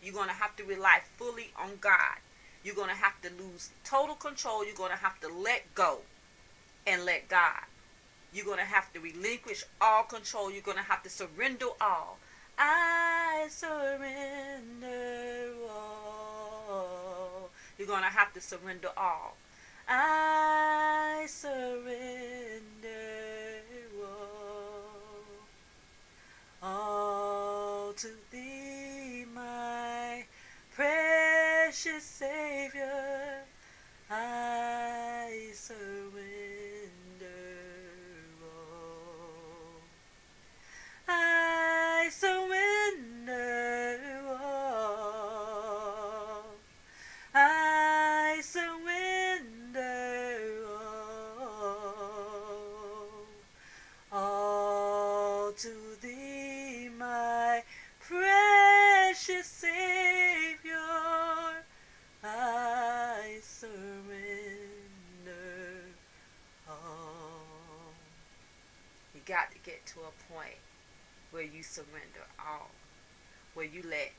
You're going to have to rely fully on God. You're going to have to lose total control. You're going to have to let go and let God. You're going to have to relinquish all control. You're going to have to surrender all. I surrender all. You're going to have to surrender all. I surrender all to thee, my precious Savior. I surrender all. I surrender all. I surrender all to thee, my precious Savior. I surrender all. You got to get to a point where you surrender all, where you let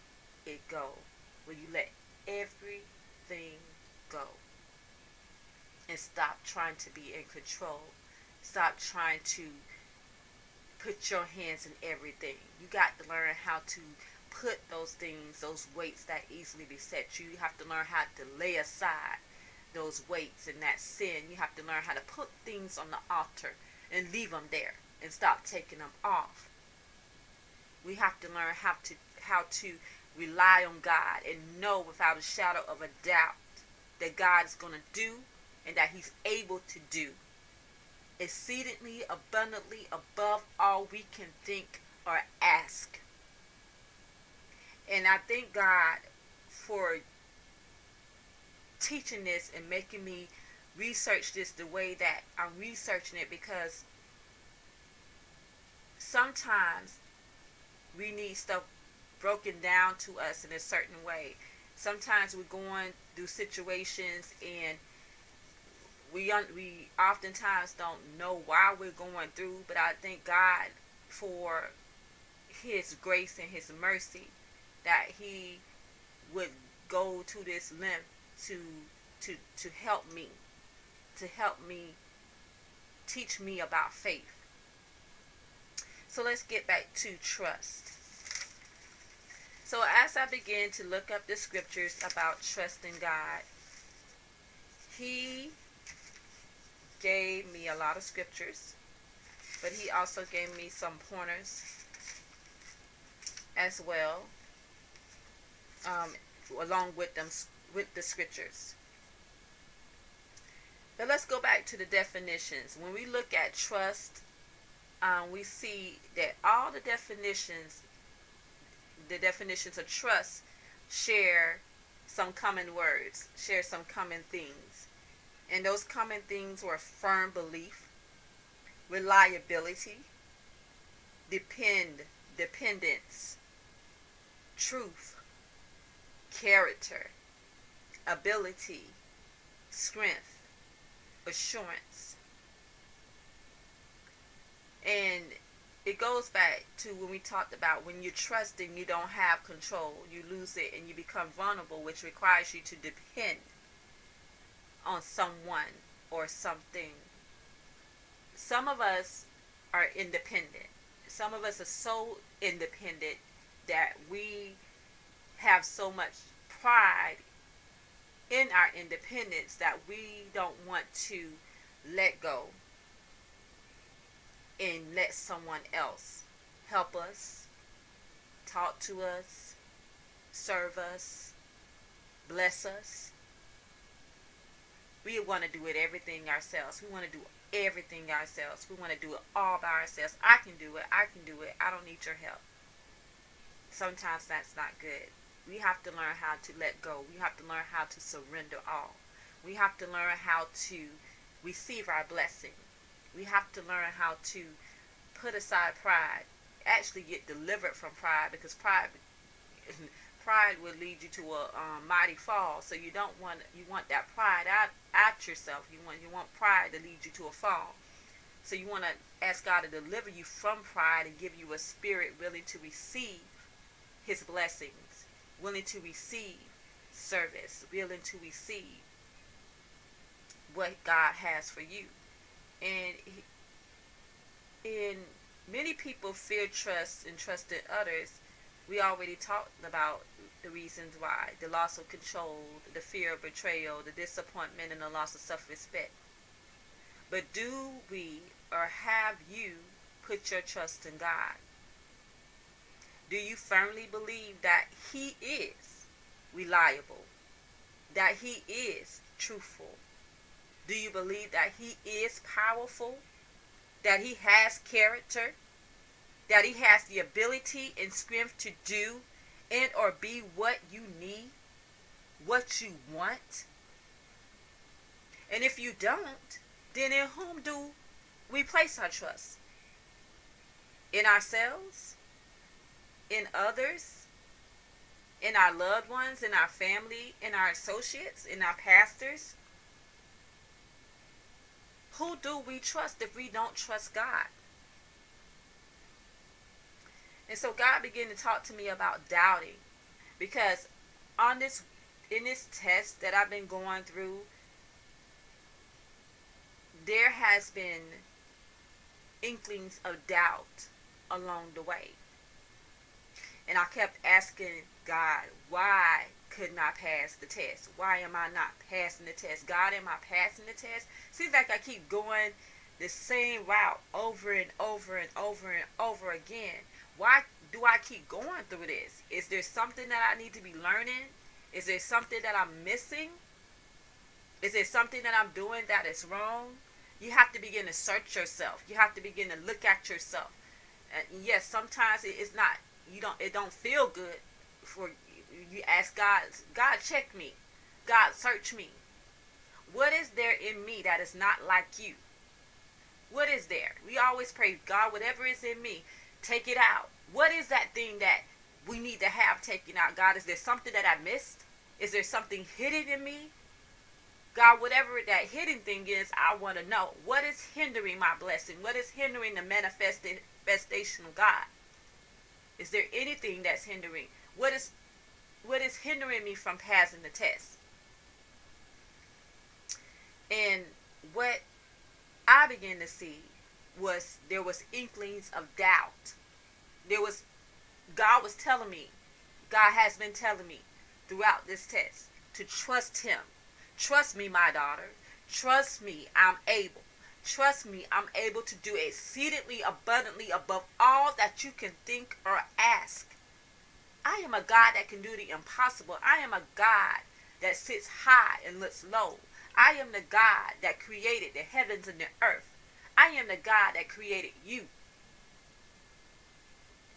it go, where you let everything go, and stop trying to be in control. Stop trying to put your hands in everything. You got to learn how to put those things, those weights that easily beset you. You have to learn how to lay aside those weights and that sin. You have to learn how to put things on the altar and leave them there and stop taking them off. We have to learn how to rely on God and know without a shadow of a doubt that God is going to do and that He's able to do exceedingly abundantly above all we can think or ask. And I thank God for teaching this and making me research this the way that I'm researching it, because sometimes we need stuff broken down to us in a certain way. Sometimes we're going through situations and we oftentimes don't know why we're going through, but I thank God for His grace and His mercy that He would go to this length to help me, teach me about faith. So let's get back to trust. So as I began to look up the scriptures about trusting God, He gave me a lot of scriptures, but He also gave me some pointers as well, along with them, with the scriptures. But let's go back to the definitions. When we look at trust, we see that all the definitions of trust share some common words, share some common things. And those common things were firm belief, reliability, dependence, truth, character, ability, strength, assurance. And it goes back to when we talked about when you're trusting, you don't have control. You lose it and you become vulnerable, which requires you to depend on someone or something. Some of us are independent. Some of us are so independent that we have so much pride in our independence that we don't want to let go and let someone else help us, talk to us, serve us, bless us. We want to do everything ourselves. We want to do everything ourselves. We want to do it all by ourselves. I can do it. I can do it. I don't need your help. Sometimes that's not good. We have to learn how to let go. We have to learn how to surrender all. We have to learn how to receive our blessing. We have to learn how to put aside pride. Actually get delivered from pride, because pride will lead you to a mighty fall. So you want that pride out yourself. You want pride to lead you to a fall. So you want to ask God to deliver you from pride and give you a spirit willing to receive His blessings willing to receive service, willing to receive what God has for you. And in many people fear trust and trust in others. We already talked about the reasons why: the loss of control, the fear of betrayal, the disappointment, and the loss of self-respect. But do we, or have you, put your trust in God? Do you firmly believe that He is reliable, that He is truthful? Do you believe that He is powerful, that He has character, that He has the ability and strength to do and or be what you need, what you want? And if you don't, then in whom do we place our trust? In ourselves? In others? In our loved ones? In our family? In our associates? In our pastors? Who do we trust if we don't trust God? And so God began to talk to me about doubting, because in this test that I've been going through, there has been inklings of doubt along the way. And I kept asking God, why couldn't I pass the test? Why am I not passing the test? God, am I passing the test? Seems like I keep going the same route over and over and over and over again. Why do I keep going through this? Is there something that I need to be learning? Is there something that I'm missing? Is there something that I'm doing that is wrong? You have to begin to search yourself. You have to begin to look at yourself. And yes, sometimes it's not, it don't feel good for you ask God, God, check me. God, search me. What is there in me that is not like you? What is there? We always pray, God, whatever is in me, take it out. What is that thing that we need to have taken out? God, is there something that I missed? Is there something hidden in me? God, whatever that hidden thing is, I want to know. What is hindering my blessing? What is hindering the manifestation of God? Is there anything that's hindering? What is hindering me from passing the test? And what I began to see was there was inklings of doubt. God was telling me, God has been telling me throughout this test to trust Him. Trust me, my daughter. Trust me, I'm able. Trust me, I'm able to do exceedingly abundantly above all that you can think or ask. I am a God that can do the impossible. I am a God that sits high and looks low. I am the God that created the heavens and the earth. I am the God that created you.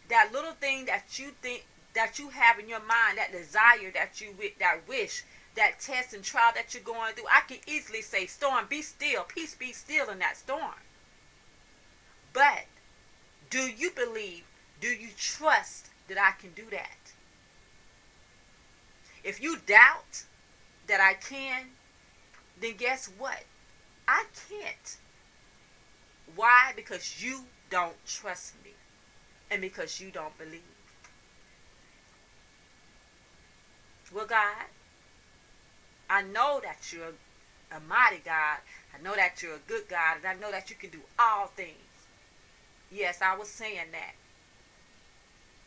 That little thing that you think, that you have in your mind, that desire that wish, that test and trial that you're going through, I can easily say, storm, be still, peace be still in that storm. But do you believe, do you trust that I can do that? If you doubt that I can, then guess what? I can't. Why? Because you don't trust me, and because you don't believe. Well, God, I know that you're a mighty God. I know that you're a good God, and I know that you can do all things. Yes, I was saying that.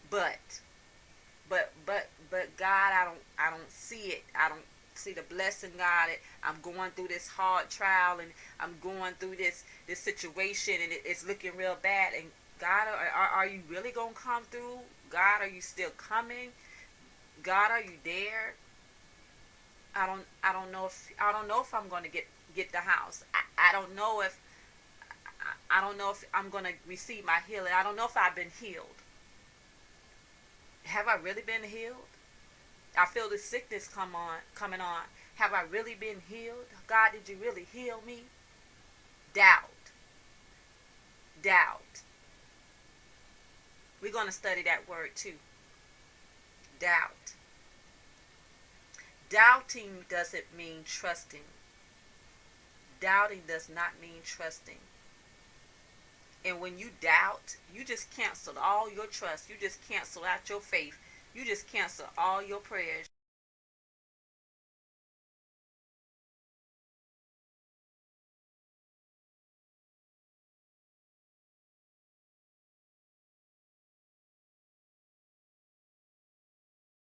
But God, I don't see it. I don't see the blessing, God. I'm going through this hard trial, and I'm going through this situation, and it's looking real bad. And God, are you really gonna come through? God, are you still coming? God, are you there? I don't know if I'm gonna get the house. I don't know if I don't know if I'm gonna receive my healing. I don't know if I've been healed. Have I really been healed? I feel the sickness coming on. Have I really been healed? God, did you really heal me? Doubt. Doubt. We're going to study that word too. Doubt. Doubting doesn't mean trusting. Doubting does not mean trusting. And when you doubt, you just cancel all your trust. You just cancel out your faith. You just cancel all your prayers.